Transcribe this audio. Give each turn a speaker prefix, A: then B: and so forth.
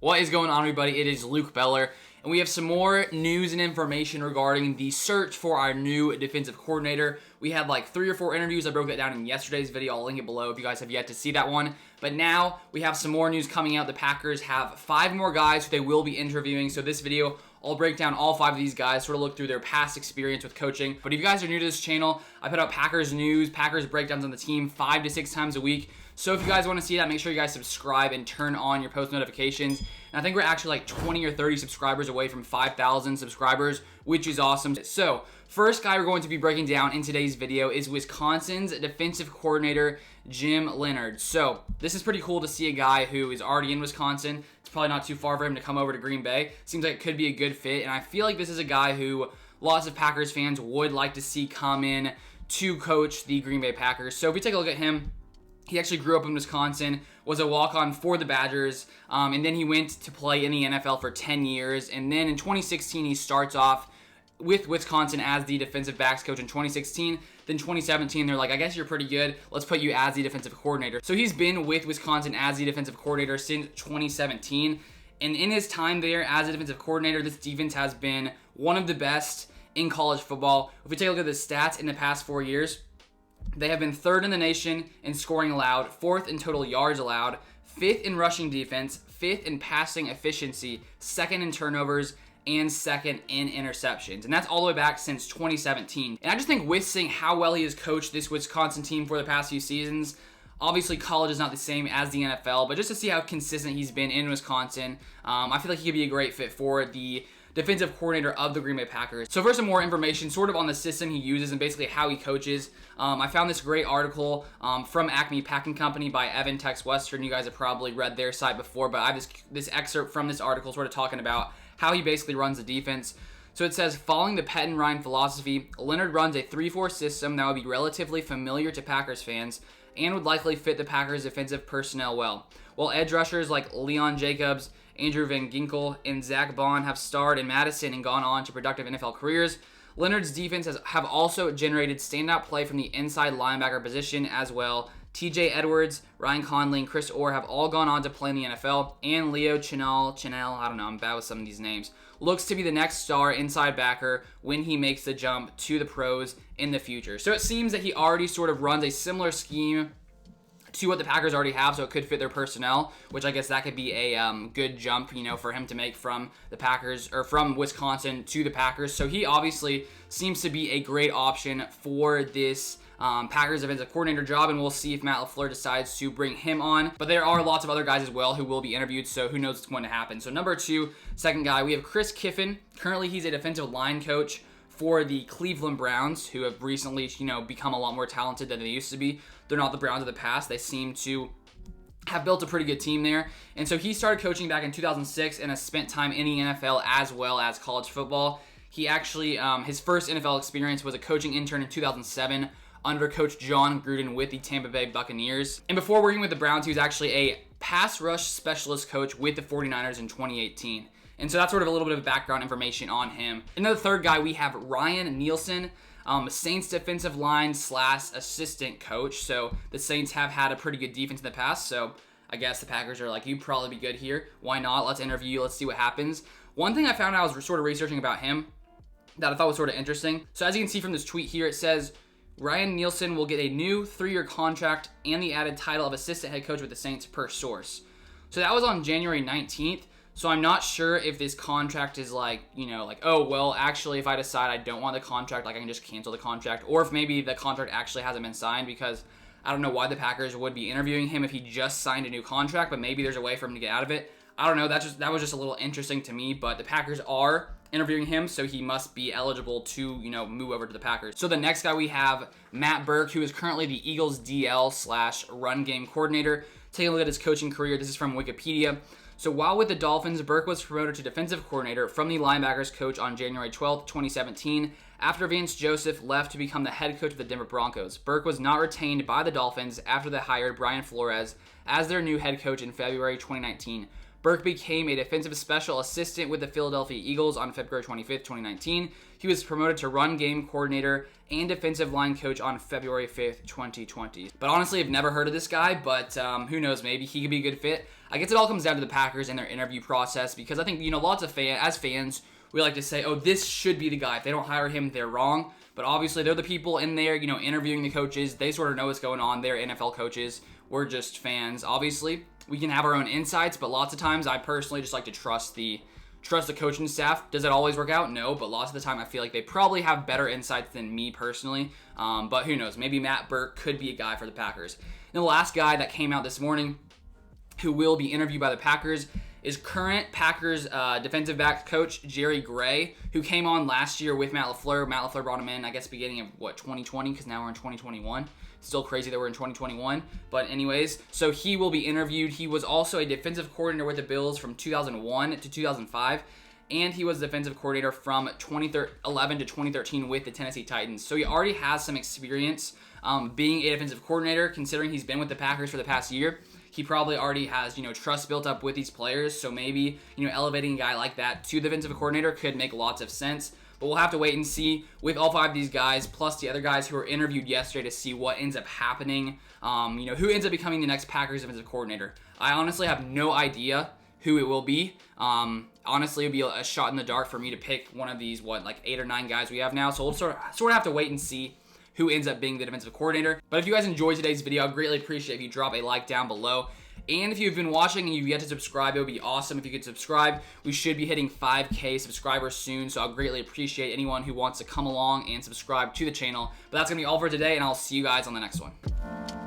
A: What is going on, everybody? It is Luke Beller, and we have some more news and information regarding the search for our new defensive coordinator. We had like 3 or 4 interviews. I broke that down in yesterday's video. I'll link it below if you guys have yet to see that one. But now we have some more news coming out. The Packers have 5 more guys who they will be interviewing. So this video, I'll break down all 5 of these guys, sort of look through their past experience with coaching. But if you guys are new to this channel, I put out Packers news, Packers breakdowns on the team 5 to 6 times a week. So if you guys want to see that, make sure you guys subscribe and turn on your post notifications. And I think we're actually like 20 or 30 subscribers away from 5,000 subscribers, which is awesome. So first guy we're going to be breaking down in today's video is Wisconsin's defensive coordinator, Jim Leonhard. So this is pretty cool to see a guy who is already in Wisconsin. It's probably not too far for him to come over to Green Bay. Seems like it could be a good fit. And I feel like this is a guy who lots of Packers fans would like to see come in to coach the Green Bay Packers. So if we take a look at him, he actually grew up in Wisconsin, was a walk-on for the Badgers, and then he went to play in the NFL for 10 years. And then in 2016, he starts off with Wisconsin as the defensive backs coach in 2016. Then 2017, they're like, I guess you're pretty good. Let's put you as the defensive coordinator. So he's been with Wisconsin as the defensive coordinator since 2017. And in his time there as a defensive coordinator, this defense has been one of the best in college football. If we take a look at the stats in the past 4 years, they have been 3rd in the nation in scoring allowed, 4th in total yards allowed, 5th in rushing defense, 5th in passing efficiency, 2nd in turnovers, and 2nd in interceptions. And that's all the way back since 2017. And I just think with seeing how well he has coached this Wisconsin team for the past few seasons, obviously college is not the same as the NFL, but just to see how consistent he's been in Wisconsin, I feel like he could be a great fit for the defensive coordinator of the Green Bay Packers. So for some more information sort of on the system he uses and basically how he coaches, I found this great article from Acme Packing Company by Evan Tex Western. You guys have probably read their site before, but I have this excerpt from this article sort of talking about how he basically runs the defense. So it says, following the Pet and Ryan philosophy, Leonhard runs a 3-4 system that would be relatively familiar to Packers fans and would likely fit the Packers' defensive personnel well. While edge rushers like Leon Jacobs, Andrew Van Ginkel, and Zach Bond have starred in Madison and gone on to productive NFL careers, Leonhard's defense have also generated standout play from the inside linebacker position as well. TJ Edwards, Ryan Conley, and Chris Orr have all gone on to play in the NFL, and Leo Chenal, I don't know, I'm bad with some of these names, looks to be the next star inside backer when he makes the jump to the pros in the future. So it seems that he already sort of runs a similar scheme to what the Packers already have, so it could fit their personnel, which I guess that could be a good jump, for him to make from the Packers, or from Wisconsin to the Packers. So he obviously seems to be a great option for this Packers defensive coordinator job, and we'll see if Matt LaFleur decides to bring him on. But there are lots of other guys as well who will be interviewed, so who knows what's going to happen. So number 2, second guy, we have Chris Kiffin. Currently, he's a defensive line coach for the Cleveland Browns, who have recently, become a lot more talented than they used to be. They're not the Browns of the past. They seem to have built a pretty good team there. And so he started coaching back in 2006 and has spent time in the NFL as well as college football. He actually, his first NFL experience was a coaching intern in 2007 under Coach John Gruden with the Tampa Bay Buccaneers. And before working with the Browns, he was actually a pass rush specialist coach with the 49ers in 2018. And so that's sort of a little bit of background information on him. And then the third guy, we have Ryan Nielsen, Saints defensive line / assistant coach. So the Saints have had a pretty good defense in the past. So I guess the Packers are like, you'd probably be good here. Why not? Let's interview you. Let's see what happens. One thing I found out, I was sort of researching about him that I thought was sort of interesting. So as you can see from this tweet here, it says, Ryan Nielsen will get a new 3-year contract and the added title of assistant head coach with the Saints per source. So that was on January 19th. So I'm not sure if this contract is oh, well, actually, if I decide I don't want the contract, I can just cancel the contract. Or if maybe the contract actually hasn't been signed, because I don't know why the Packers would be interviewing him if he just signed a new contract, but maybe there's a way for him to get out of it. I don't know. That was just a little interesting to me, but the Packers are interviewing him, so he must be eligible to, move over to the Packers. So the next guy we have, Matt Burke, who is currently the Eagles DL / run game coordinator. Taking a look at his coaching career, this is from Wikipedia. So while with the Dolphins, Burke was promoted to defensive coordinator from the linebackers coach on January 12th, 2017, after Vance Joseph left to become the head coach of the Denver Broncos. Burke was not retained by the Dolphins after they hired Brian Flores as their new head coach in February 2019. Burke became a defensive special assistant with the Philadelphia Eagles on February 25th, 2019. He was promoted to run game coordinator and defensive line coach on February 5th, 2020. But honestly, I've never heard of this guy, but who knows, maybe he could be a good fit. I guess it all comes down to the Packers and their interview process, because I think, lots of fans, we like to say, oh, this should be the guy. If they don't hire him, they're wrong. But obviously, they're the people in there, interviewing the coaches. They sort of know what's going on. They're NFL coaches. We're just fans. Obviously, we can have our own insights, but lots of times I personally just like to trust the coaching staff. Does it always work out? No, but lots of the time I feel like they probably have better insights than me personally. But who knows? Maybe Matt Burke could be a guy for the Packers. And the last guy that came out this morning who will be interviewed by the Packers is current Packers defensive back coach Jerry Gray, who came on last year with Matt LaFleur. Matt LaFleur brought him in, I guess, beginning of, 2020, because now we're in 2021. Still crazy that we're in 2021. But anyways, so he will be interviewed. He was also a defensive coordinator with the Bills from 2001 to 2005. And he was defensive coordinator from 2011 to 2013 with the Tennessee Titans. So he already has some experience being a defensive coordinator, considering he's been with the Packers for the past year. He probably already has, trust built up with these players. So maybe, elevating a guy like that to defensive coordinator could make lots of sense. But we'll have to wait and see with all 5 of these guys, plus the other guys who were interviewed yesterday, to see what ends up happening. Who ends up becoming the next Packers defensive coordinator. I honestly have no idea who it will be. Honestly, it would be a shot in the dark for me to pick one of these, 8 or 9 guys we have now. So we'll sort of have to wait and see who ends up being the defensive coordinator. But if you guys enjoyed today's video, I'd greatly appreciate if you drop a like down below. And if you've been watching and you've yet to subscribe, it would be awesome if you could subscribe. We should be hitting 5K subscribers soon, so I'll greatly appreciate anyone who wants to come along and subscribe to the channel. But that's going to be all for today, and I'll see you guys on the next one.